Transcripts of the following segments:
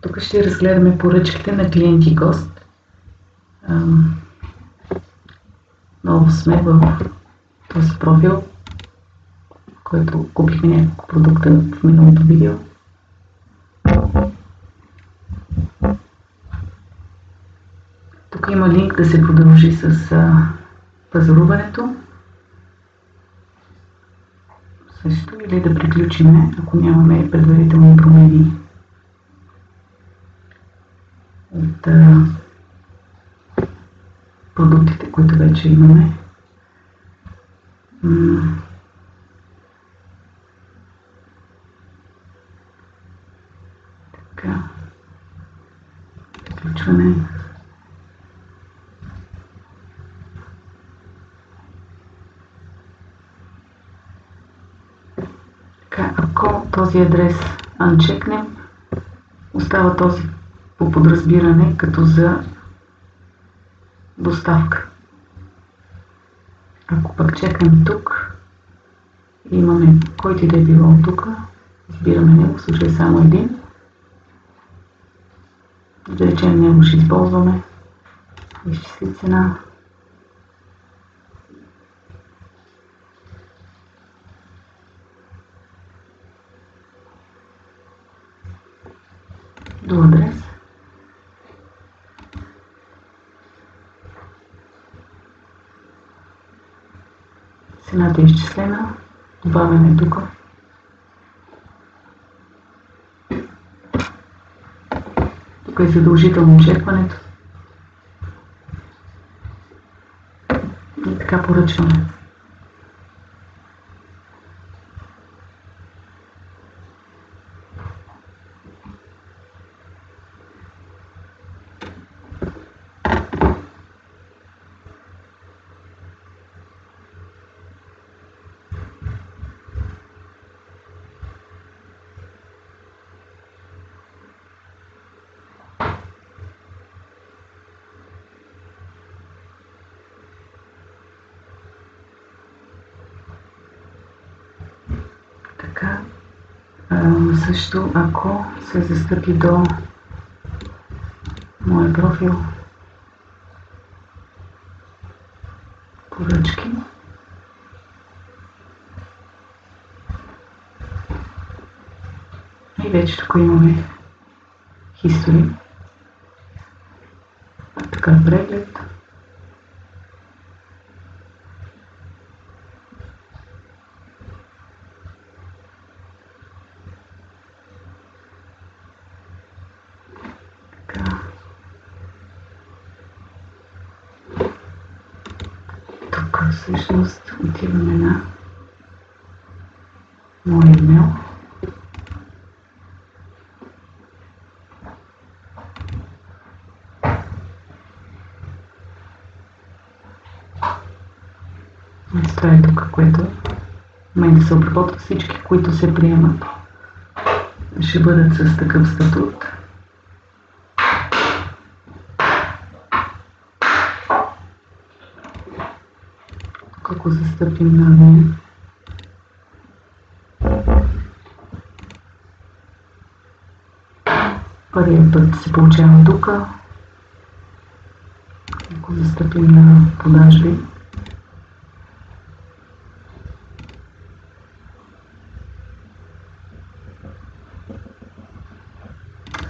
Тук ще разгледаме поръчките на клиент и гост. Много сме в този профил, в който купихме няколко продукта в миналото видео. Тук има линк да се продължи с пазаруването. Също или да приключиме, ако нямаме предварителни промени от продуктите, които вече имаме. Така. Приключване. Така, ако този адрес анчекнем, остава този по подразбиране като за доставка. Ако пък чекнем тук, имаме който и да е било тук, избираме него, в случай само един. Да речем него ще използваме, изчисли цена. До адрес. Цената е изчислена. Добавяме тук. Тук е задължително очакването. И така поръчваме. Така, също ако се застъпи до моя профил поръчки, и вече тук имаме history, така преглед. Тук всъщност отиваме на моя имейл. Това е тук, което в момента се обработват всички, които се приемат. Ще бъдат с такъв статут. Ако застъпим на админ, първият път се получава тук. Ако застъпим на продажби,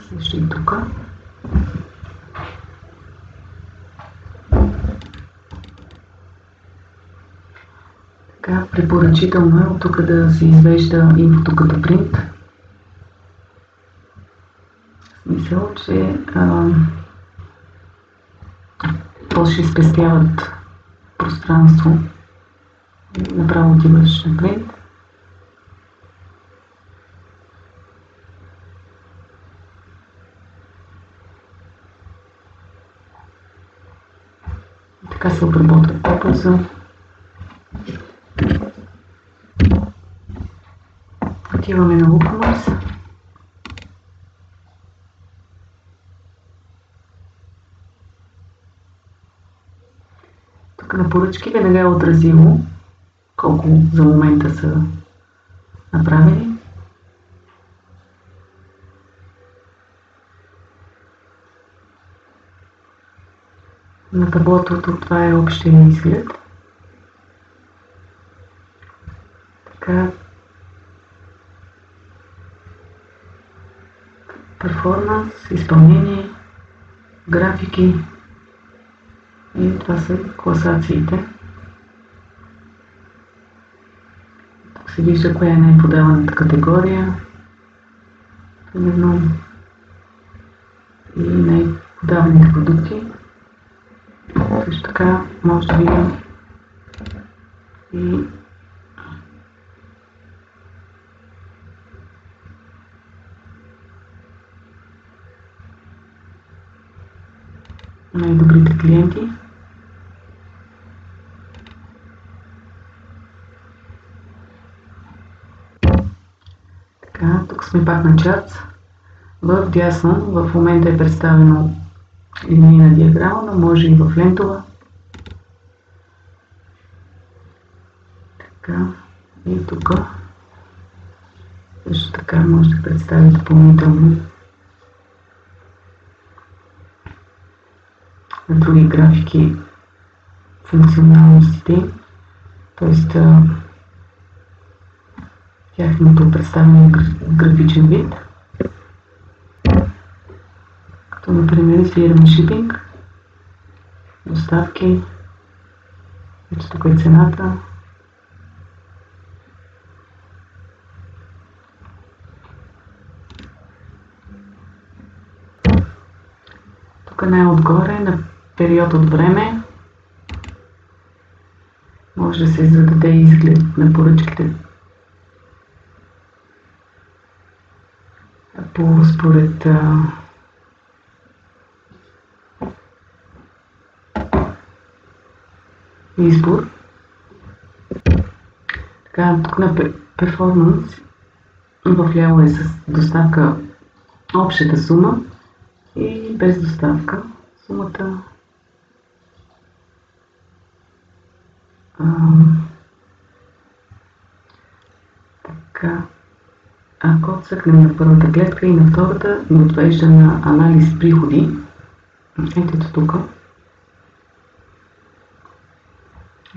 също и тук. Така, препоръчително е от тук да се извежда инфото като принт. Смисъл, че после спестяват пространство. Направо отиваш на принт. Така се обработват по-бързо. Отиваме на WooCommerce. Тук на поръчките не е отразило колко за момента са направени. На таблото това е общия изглед. Така, перформанс, изпълнение, графики и това са класациите. Тук се вижда коя е най-подаваната категория, примерно, и най-подаваните продукти. Също така може да видим и най-добрите клиенти. Така, тук сме пак на чат. В дясно в момента е представено линейна диаграма, но може и в лентова. Така, и тук също така може да представи допълнително на други графики функционалностите, т.е. тяхното представяне в графичен вид. Като например избираме шипинг, доставки, ето тук е цената. Тук най-отгоре на период от време може да се зададе изглед на поръчките според избор. Така, тук на перформанс в ляво е с доставка общата сума и без доставка сумата. Така, ако цъкнем на първата клетка и на втората, ни отвежда на анализ приходи. Ето тук.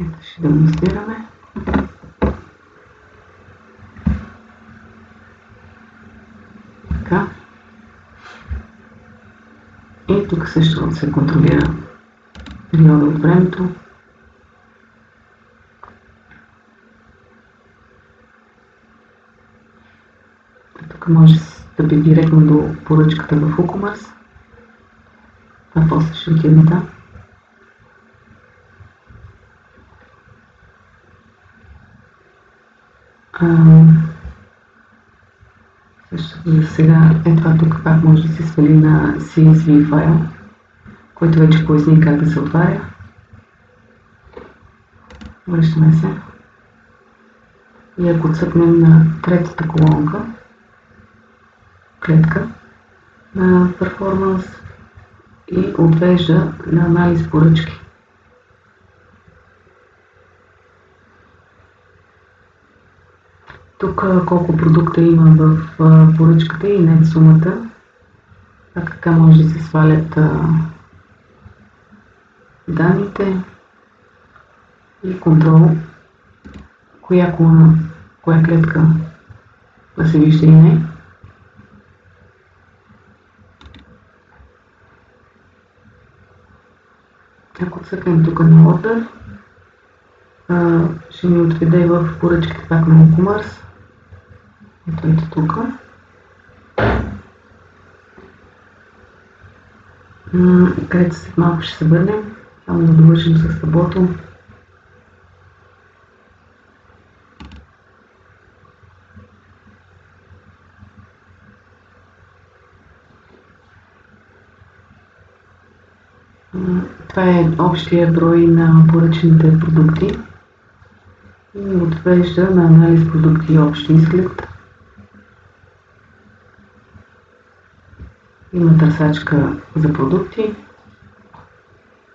Ето ще демонстрираме. Така. И тук също се контролира периода от времето. Тук може да би директно до поръчката в WooCommerce. Това после ще отидем там. Също за сега това тук пак може да се свали на CSV файл, който вече поясни как да се отваря. Връщаме се. И ако цъкнем на третата колонка, клетка на перформанс и отвежда на анализ поръчки. Тук колко продукта има в поръчката и нет сумата. Така може да се свалят данните и контрол коя колона, коя клетка да се вижда и не. Ако цъкнем тук на Order, ще ни отведе в поръчките пак на WooCommerce. Ето тук. Където след малко ще се върнем. Само да довършим с таблото. Това е общия брой на поръчените продукти и отвежда на анализ продукти и общ изглед. Има търсачка за продукти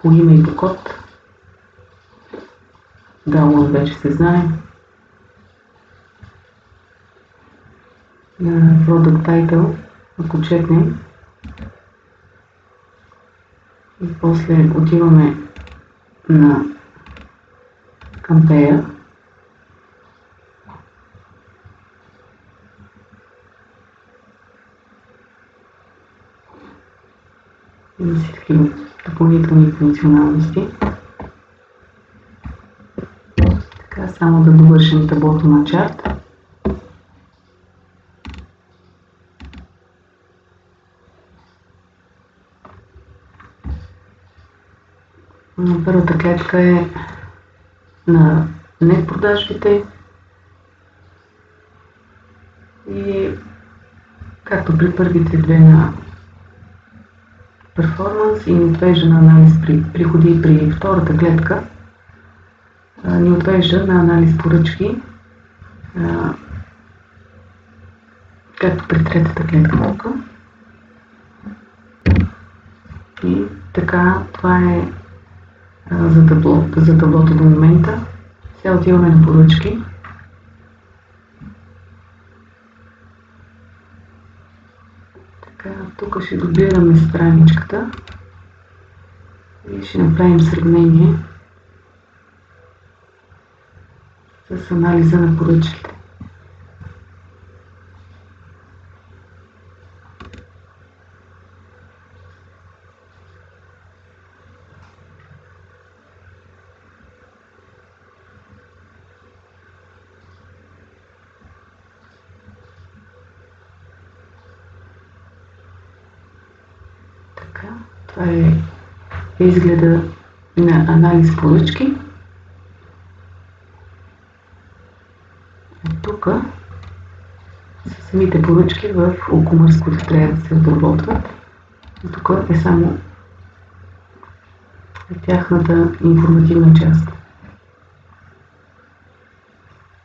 по име и по код. Download вече се знае. На Product Title, ако чекнем, И после отиваме към Pay. Има си такива допълнителни функционалности. Така, само да довършим таблото на чарт. Първата клетка е на нет продажбите и както при първите две на перформанс и ни отвежда на анализ при приходи, при втората клетка ни отвежда на анализ поръчки, както при третата клетка тук. И така, това е за таблото до момента. Сега отиваме на поръчки. Така, тук ще дублираме страничката и ще направим сравнение с анализа на поръчките. Това е изгледа на анализ поръчки. Тук са самите поръчки в e-commerce, които трябва да се обработват. Тук е само тяхната информативна част.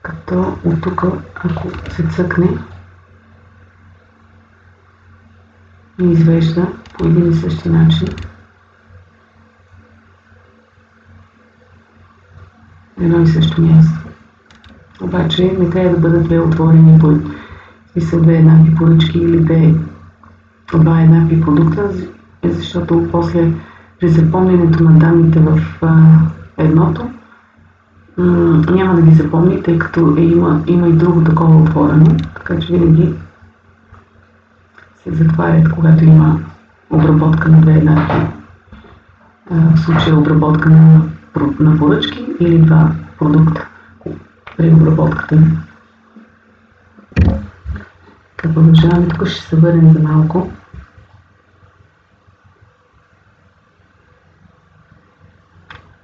Като от тук, ако се цъкне, ни извежда по един и същи начин едно и също място. Обаче не трябва да бъдат две отворени по смисъл две еднакви поръчки или два еднакви продукта, защото после при запомнянето на данните в едното няма да ги запомни, тъй като има и друго такова отворено, така че винаги се затварят, когато има обработка на две еднакви. В случая обработка на поръчки или два продукта при обработката. Така, продължаваме. Тук ще се върнем за малко.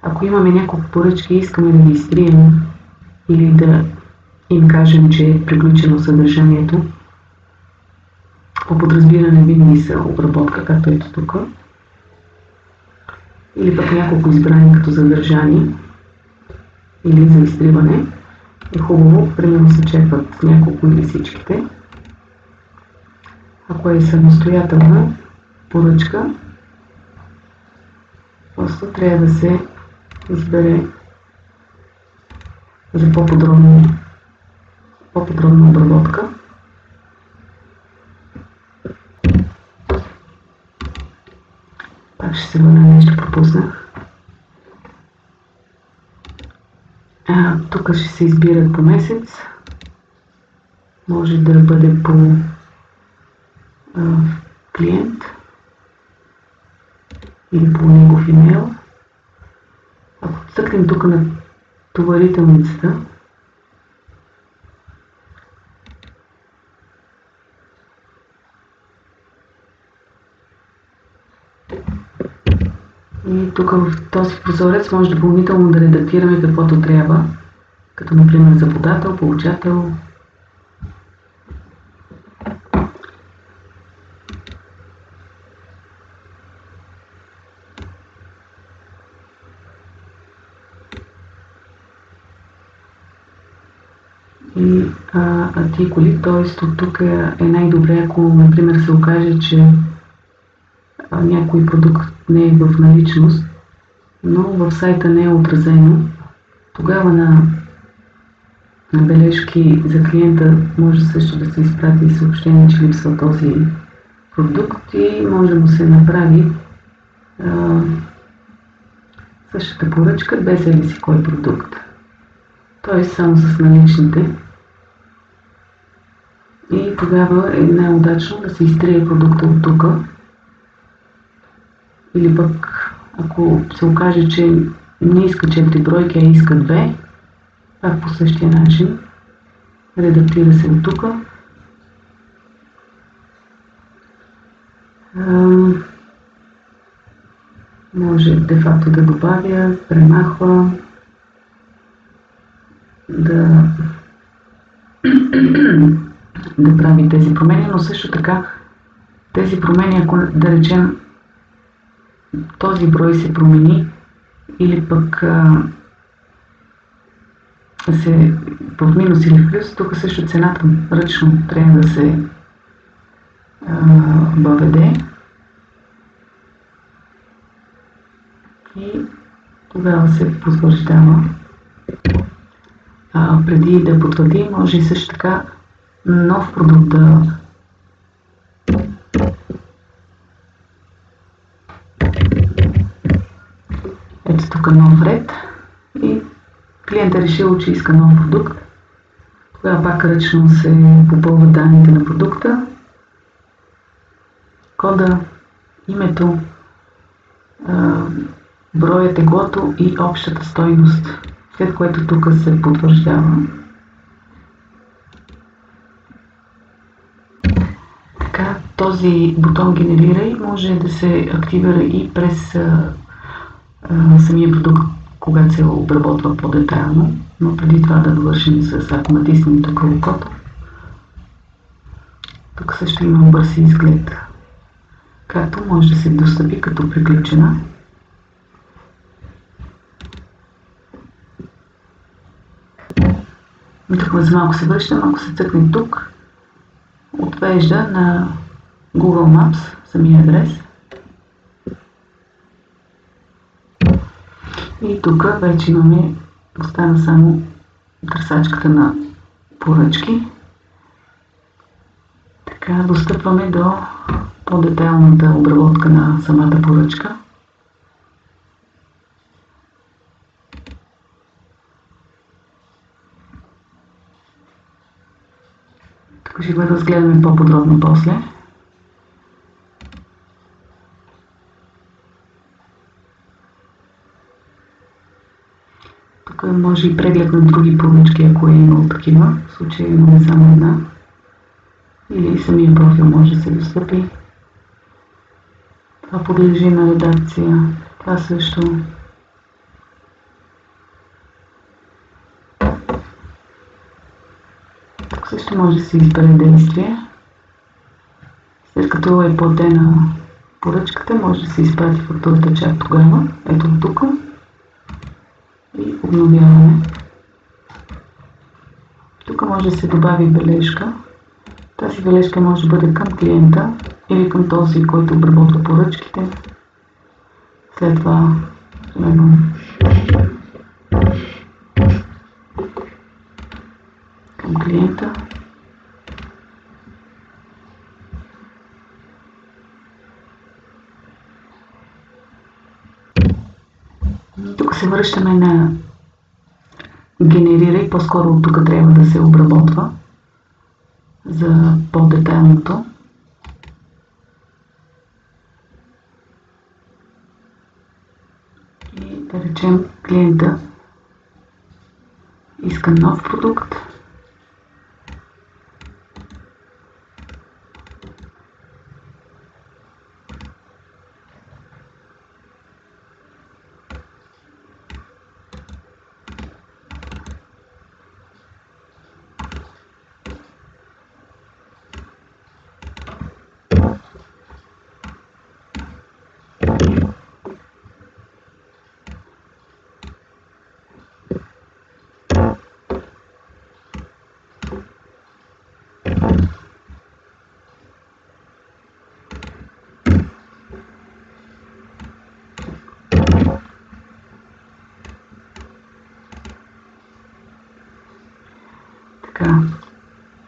Ако имаме няколко поръчки и искаме да ги изтрием или да им кажем, че е приключено съдържанието, по подразбиране винаги са обработка, както ето тук, или пък няколко избрани като задържани или за изтриване, е хубаво, примерно се черпат няколко или всичките. Ако е самостоятелна поръчка, просто трябва да се избере за по-подробна обработка. Пак ще се върна, нещо пропуснах. Тук ще се избират по месец. Може да бъде по клиент или по негов имейл. Ако цъкнем тук на товарителницата, и тук в този прозорец може допълнително да редактираме каквото трябва, като например за подател, получател. И артикули, т.е. от тук е най-добре, ако например се окаже, че някой продукт не е в наличност, но в сайта не е отразено, тогава на бележки за клиента може също да се изпрати съобщение, че липсва този продукт и може да му се направи същата поръчка без зависи кой продукт. Т.е. само с наличните. И тогава е най-удачно да се изтрие продукта от тук. Или пък, ако се окаже, че не иска 4 бройки, а иска 2, пак по същия начин. Редактира се от тук. Може де-факто да добавя, премахва, да прави тези промени, но също така тези промени, ако да речем този брой се промени или пък се в минус или в плюс, тук също цената ръчно трябва да се въведе и тогава се потвърждава. Преди да потвърди, може и също така нов продукт да ето тук нов ред и клиентът е решил, че иска нов продукт. Тогава пак ръчно се попълват данните на продукта, кода, името, броя, теглото и общата стойност, след което тук се потвърждава. Така, този бутон генерирай може да се активира и през самия продукт, когато се обработва по-детайлно, но преди това да довършим с ако натиснем тук окото. Тук също има бърз изглед, както може да се достъпи като приключена. И тук за малко се връщам, ако се цъкне тук, отвежда на Google Maps самия адрес. И тук вече имаме, остана само търсачката на поръчки. Така достъпваме до по-детайлната обработка на самата поръчка. Тук ще го разгледаме по-подробно после. Тук може и преглед на други поръчки, ако е имал такива. В случая имаме само една. Или самия профил може да се достъпи. Това подлежи на редакция. Това също. Тук също може да се избере действие. След като е платена поръчката, може да се изпрати фактурата чак тогава. Ето тук. И обновяваме. Тук може да се добави бележка. Тази бележка може да бъде към клиента или към този, който обработва поръчките. След това към клиента. Тук се връщаме на генерирай, по-скоро от тук трябва да се обработва за по-детайлното. И да речем клиента иска нов продукт.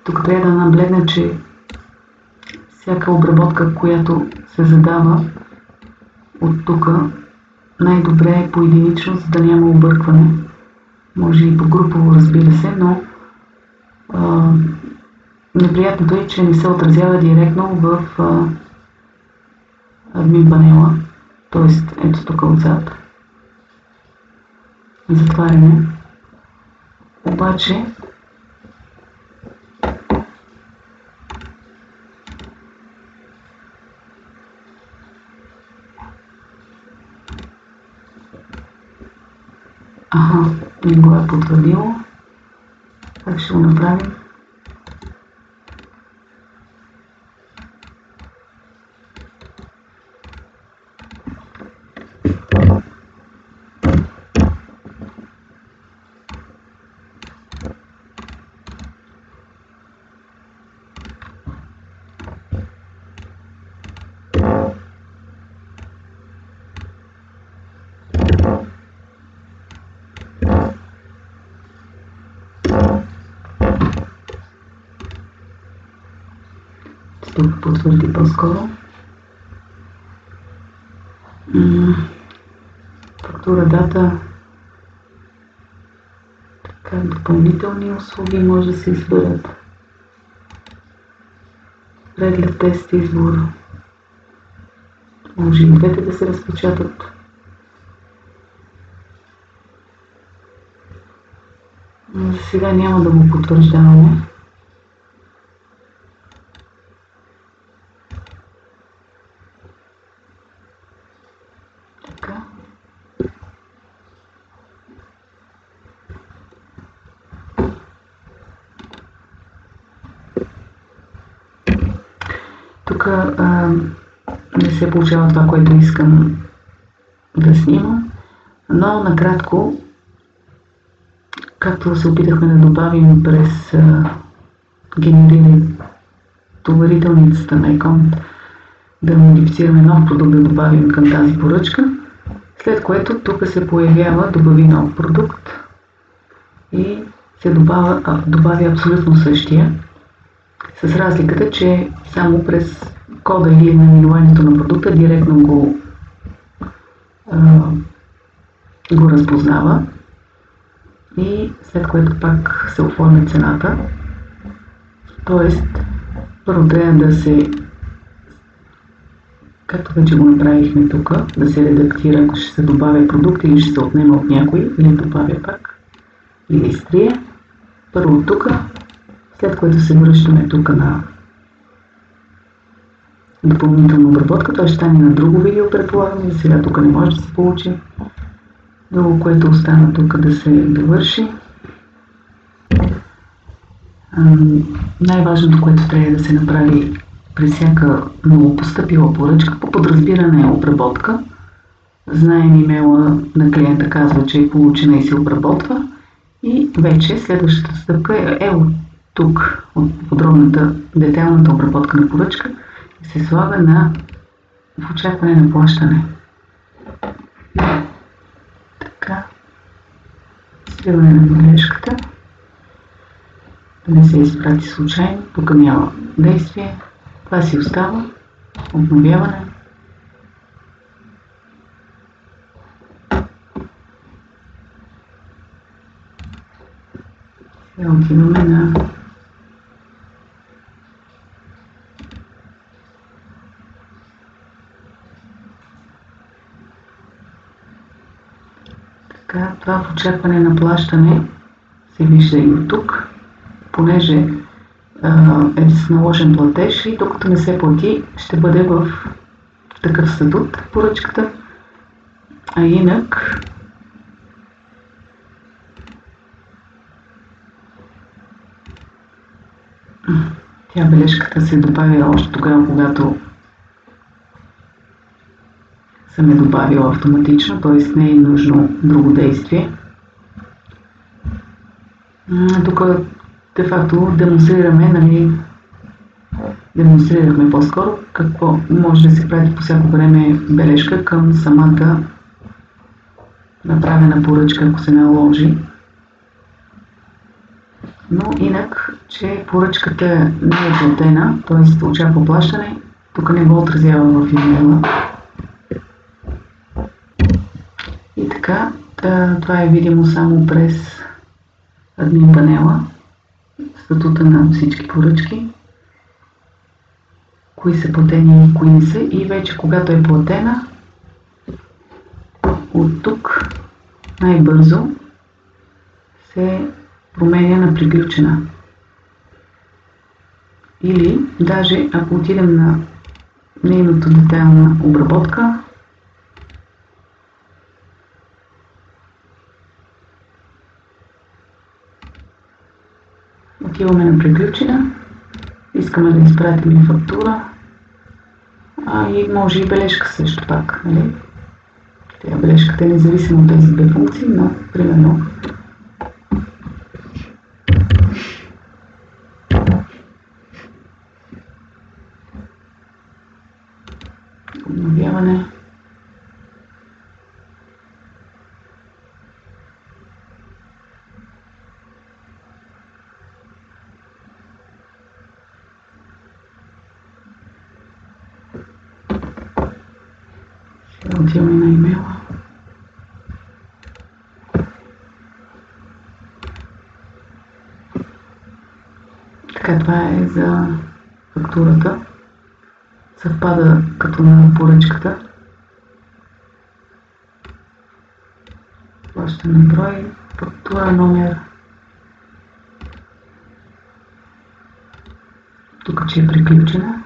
Тук трябва да наблегна, че всяка обработка, която се задава от тук най-добре е поединично, за да няма объркване. Може и по-групово, разбира се, но неприятното е, че не се отразява директно в админ панела, т.е. ето тук отзад. Затваряме. Обаче не го е потвърдило. Как ще го направим? Тук потвърди по-скоро. Фактура, дата. Така, допълнителни услуги може да се изберат. Преглед, тест, избор. Може и двете да се разпечатат. Но за сега няма да го потвърждаваме. Тук не се получава това, което искам да снимам, но накратко, както се опитахме да добавим през товарителницата на Econt, да модифицираме нов продукт, да добавим към тази поръчка, след което тук се появява добави нов продукт и се добавя абсолютно същия, с разликата, че само през кода или наименованието на продукта директно го разпознава и след което пак се оформя цената. Тоест, първо трябва да се, както вече го направихме тук, да се редактира, ако ще се добавя продукт или ще се отнема от някой, или добавя пак, или изтрие. Първо тук, след което се връщаме тук на допълнителна обработка. Той ще стане на друго видео, предполагам, и сега тук не може да се получи. Друго, което остана тук да се довърши. Най-важното, което трябва да се направи при всяка новопостъпила поръчка, по подразбиране е обработка. Знаем, имейла на клиента казва, че е получена и се обработва. И вече следващата стъпка е от тук, от подробната, детайлната обработка на поръчка, се слага в очакване на плащане. Така. Сливане на бележката. Да не се изпрати случайно. Тук няма действие. Това си остава. Обновяване. Сега отиваме на това в очакване на плащане се вижда и от тук, понеже е с наложен платеж и докато не се плати, ще бъде в такъв статут поръчката, а инак бележката се добавя още тогава, когато съм я добавила автоматично, т.е. не е нужно друго действие. Тук де-факто демонстрирахме по-скоро какво може да се прави по всяко време бележка към самата направена поръчка, ако се наложи. Но инак, че поръчката не е платена, т.е. очаква плащане, тук не го отразява в имейла. така, това е видимо само през админ панела, статута на всички поръчки, кои са платени и кои не са, и вече когато е платена, от тук най-бързо се променя на приключена. Или даже ако отидем на нейната детайлна обработка, отиваме на приключена, искаме да изпратим фактура, и може и бележка също пак. Нали? Тя бележката е независимо от тези две функции, но примерно обновяване. Отиваме на имейла. Така, това е за фактурата. Съвпада като на поръчката. Плащане брой, фактура, номер. Тук че е приключена.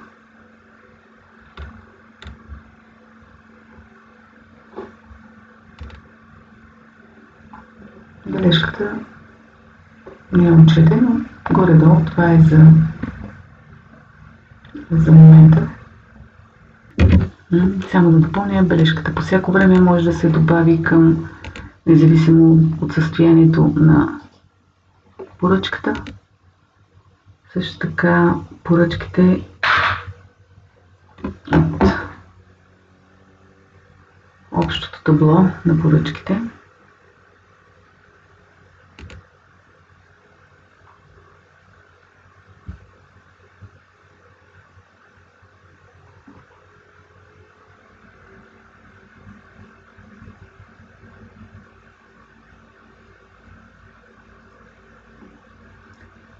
Бележката не е отчетена, горе-долу това е за момента. Само да допълня, бележката по всяко време може да се добави към, независимо от състоянието на поръчката. Също така поръчките от общото табло на поръчките.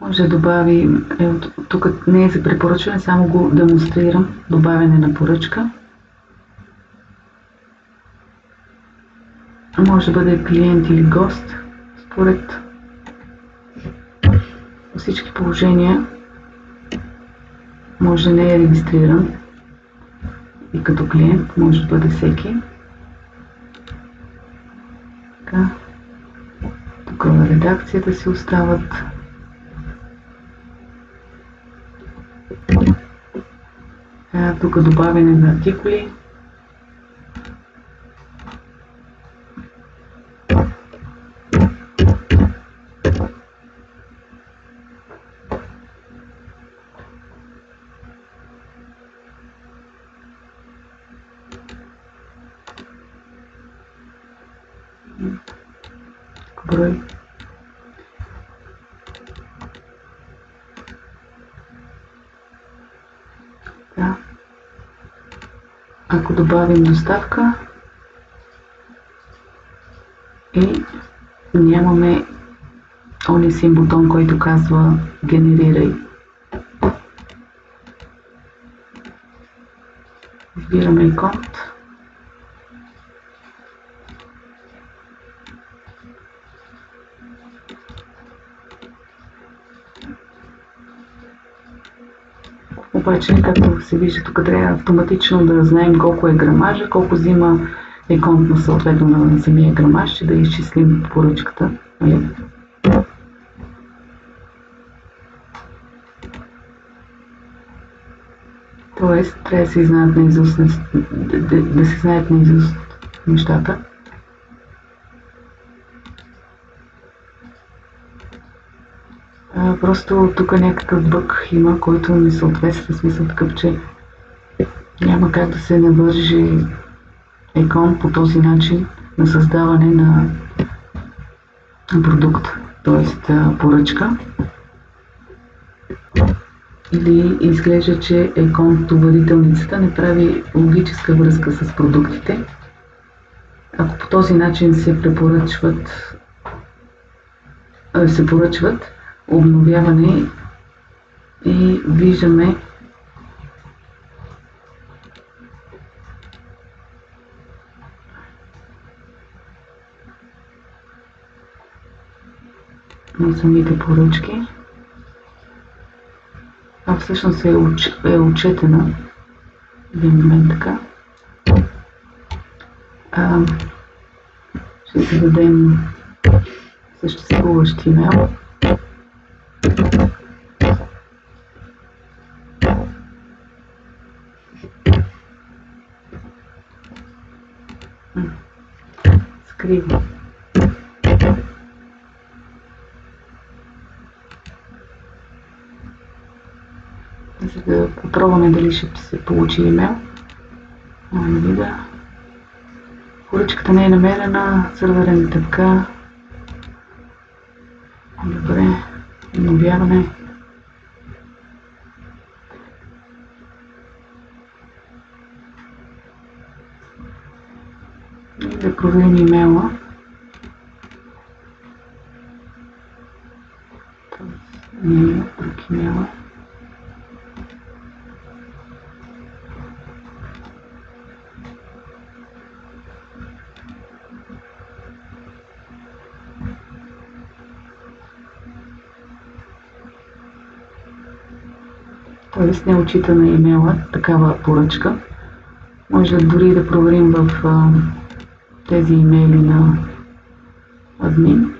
Може да добави, тук не е за препоръчване, само го демонстрирам, добавяне на поръчка. Може да бъде клиент или гост, според всички положения. Може да не е регистриран и като клиент, може да бъде всеки. Така. Тук редакцията си остават. Тук добавяне на артикули. Брой. Ако добавим доставка и нямаме оня син бутон, който казва генерирай. Избираме иконт. Обаче, както се вижда, тук трябва автоматично да знаем колко е грамажа, колко взима иконт на съответно на самия грамаж и да изчислим поръчката. Тоест, трябва да се знаят наизуст, да се знаят наизуст нещата. Просто тук някакъв бъг има, който не съответства, в смисъл такъв, че няма как да се навържи икон по този начин на създаване на продукт, т.е. поръчка. Или изглежда, че икон товарителницата не прави логическа връзка с продуктите. Ако по този начин се поръчват обновяване и виждаме на самите поръчки. А всъщност е отчетена един момент така. Ще си дадем съществуващ имейл. Скрива. За да попробваме дали ще се получи имейл. Поръчката не е намерена, сървърен е така. Добре, обновяване. И да проверим имейла. Не е друг имейла. Тоест не отчита на имейла такава поръчка. Може дори да проверим в тези имейли на админ.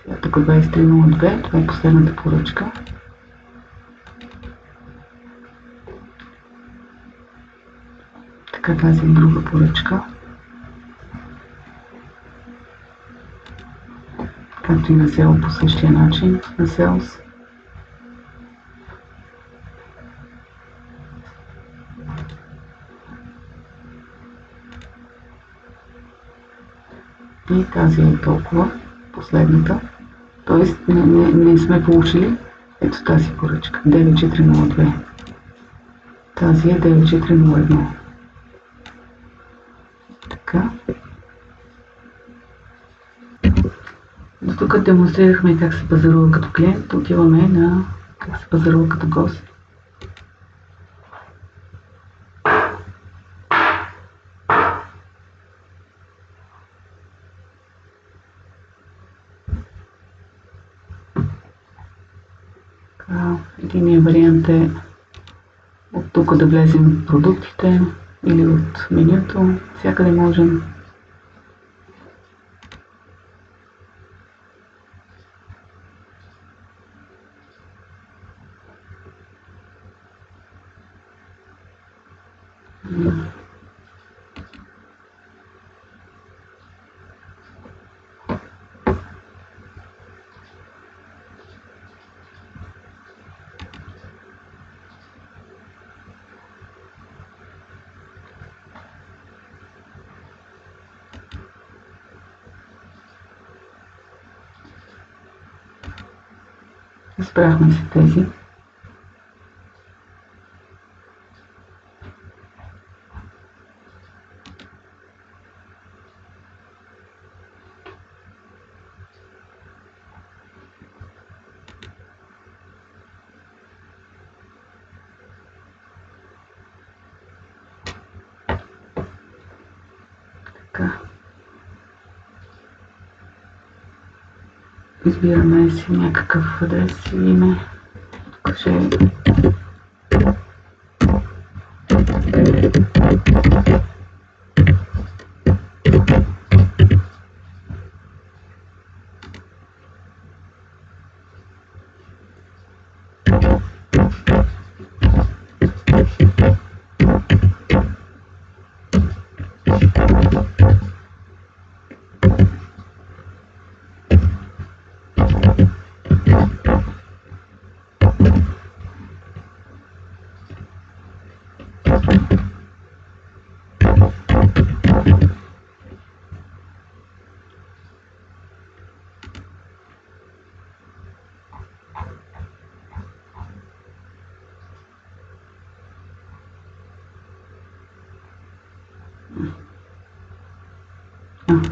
Сега тук 2302, това е последната поръчка. Така, тази е друга поръчка. Както и на SEO по същия начин, на Sales. И тази е толкова, последната. Тоест не сме получили ето тази поръчка, 9402. Тази е 9401. Така. До тук демонстрирахме как се пазарува като клиент, отиваме на как се пазарува като гост. Единият вариант е от тук да влезем в продуктите или от менюто, всякъде можем. Избрахме се тези. Така. Избираме си някакъв адрес и име. Тук ще е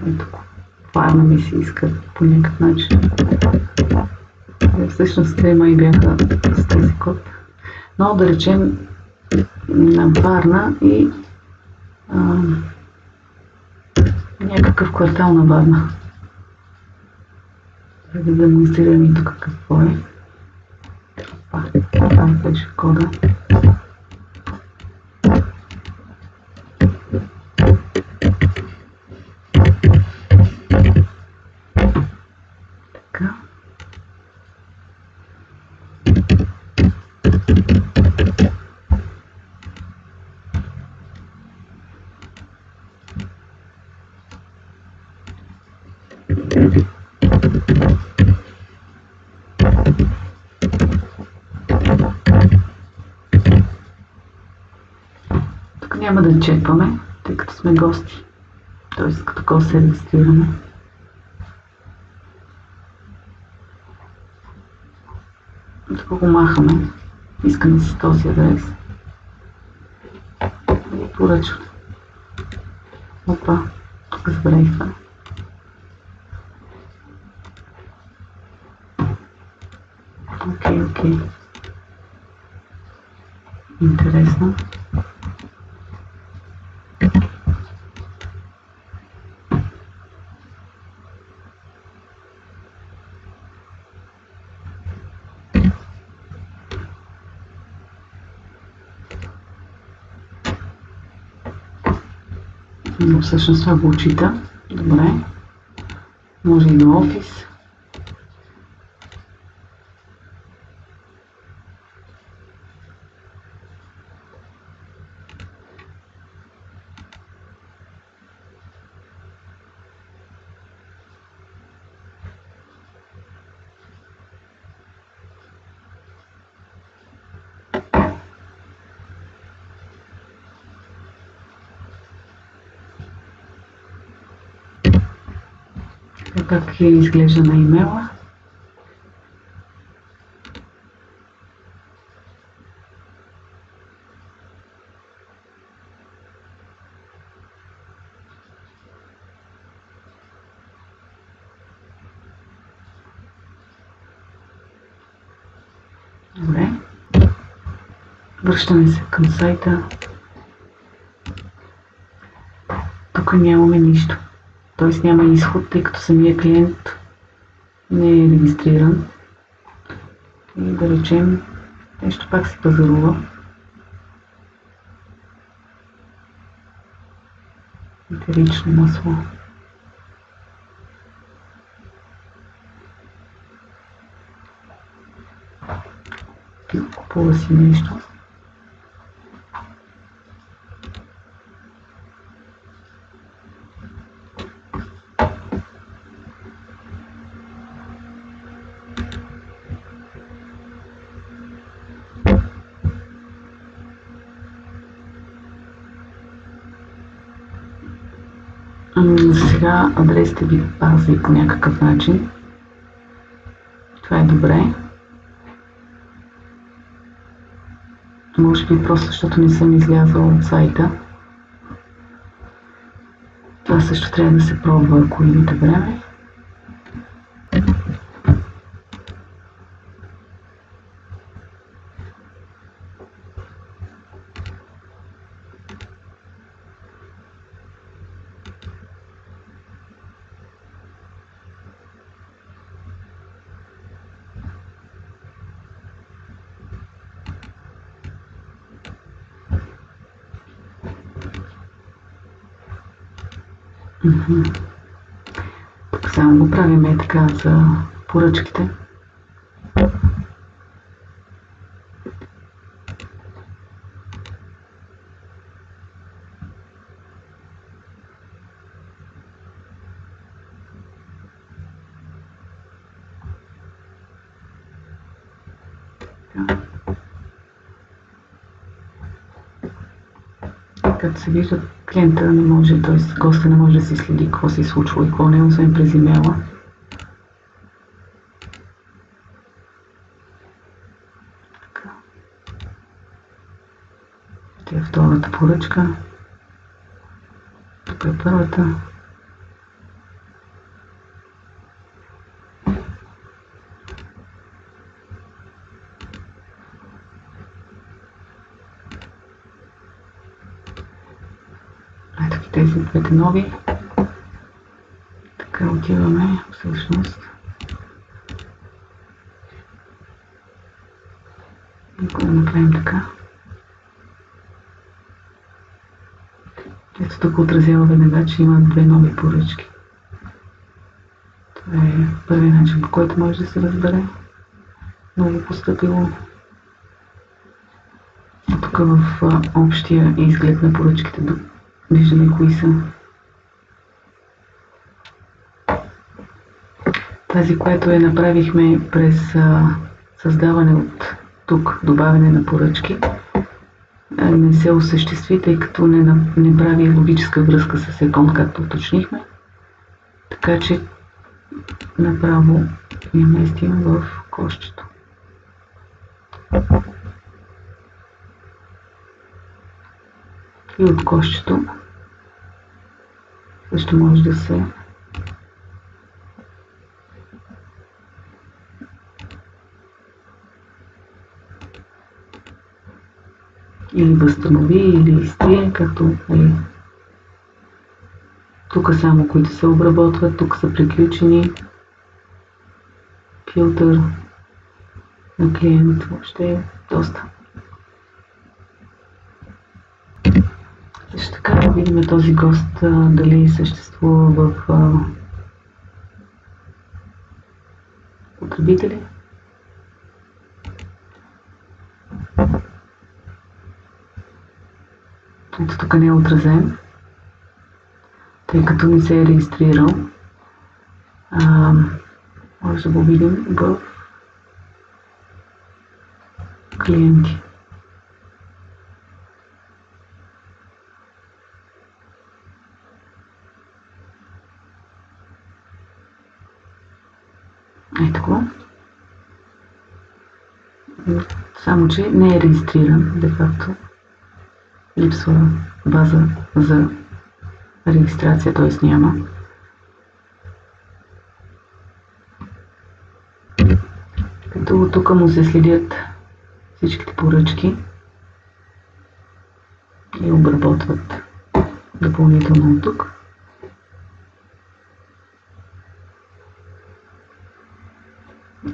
Ето, Варна ми се иска по някакъв начин. Всъщност те май бяха с този код. Но да речем на Варна и някакъв квартал на Варна. За да демонстрирам и тук какво е. Това беше кода. Така. Тук няма да чекваме, тъй като сме гости. Т.е. като гост се регистрираме. Тук го махаме. Искаме си този адрес. И поръчваме. Опа, тук забравих това. Окей. Интересно. Но всъщност това го отчита. Добре. Може и до офис. Как изглежда на имейла. Добре. Връщаме се към сайта. Тук нямаме нищо. Т.е. няма изход, тъй като самия клиент не е регистриран. И да речем, нещо пак си пазарува. Етерично масло. Купува си нещо. Сега адресите ви пази по някакъв начин. Това е добре. Може би просто защото не съм излязала от сайта. Това също трябва да се пробва, ако имате време. Тук само го правим така за поръчките. Като се вижда, клиента не може, т.е. госта не може да си следи какво се е случило и какво не е, освен през имейла. Това е втората поръчка. Тук е първата. Ето ги тези двете нови. Така отиваме всъщност. И го направим така. Ето тук отразява веднага, че има две нови поръчки. Това е първият начин, по който може да се разбере. Ново постъпило. Тук в общия изглед на поръчките виждаме кои са. Тази, която я направихме през създаване от тук, добавяне на поръчки, не се осъществи, тъй като не прави логическа връзка с икон, както уточнихме. Така че направо я местим в кошчето. И от кошчето също може да се или възстанови, или изтрие, както е. Тук само които се обработват, тук са приключени. Филтър на клиент въобще е доста. Също така да видим този гост дали съществува в потребители. Ето тук не е отразен, тъй като не се е регистрирал. Може да го видим в клиенти. Ето го. Само че не е регистриран, де-факто. Липсва база за регистрация, т.е. няма. Като тук му се следят всичките поръчки и обработват допълнително тук.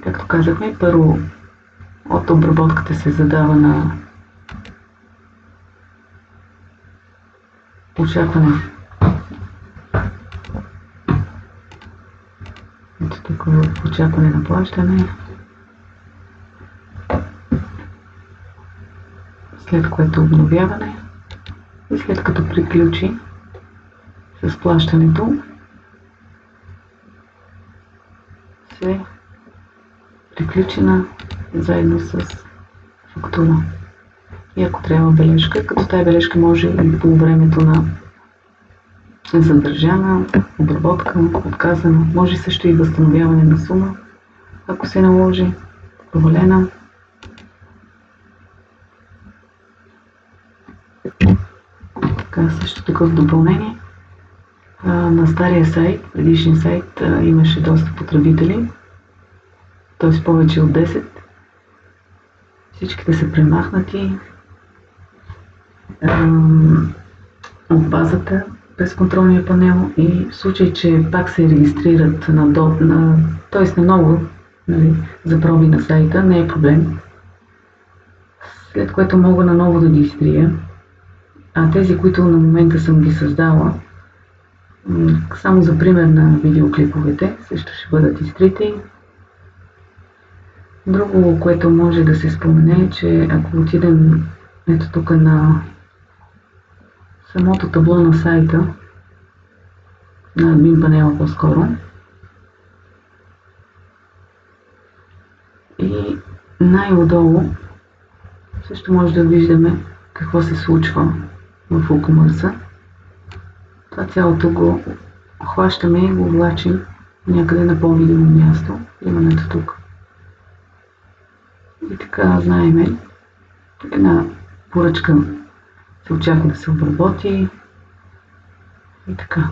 Както казахме, първо от обработката се задава на очакване. Ето тук в очакване на плащане. След което обновяване. И след като приключи с плащането, се приключена заедно с фактура. И ако трябва бележка, като тази бележка може и по времето на задържана, обработка, отказана, може също и възстановяване на сума, ако се наложи, провалена. Така, също тук в допълнение. На стария сайт, предишния сайт, имаше доста потребители, т.е. повече от 10. Всичките са премахнати от базата през контролния панел и в случай, че пак се регистрират т.е. на ново, за проби на сайта, не е проблем. След което мога наново да ги изтрия. А тези, които на момента съм ги създала, само за пример на видеоклиповете, също ще бъдат изтрити. Друго, което може да се спомене, е, че ако отидем ето тук на самото табло на сайта, на админ панела по-скоро, и най-отдолу също може да виждаме какво се случва в WooCommerce. Това цялото го хващаме и го влачим някъде на по-видимо място. Имаме ето тук. И така знаем, една поръчка се очаква да се обработи. И така.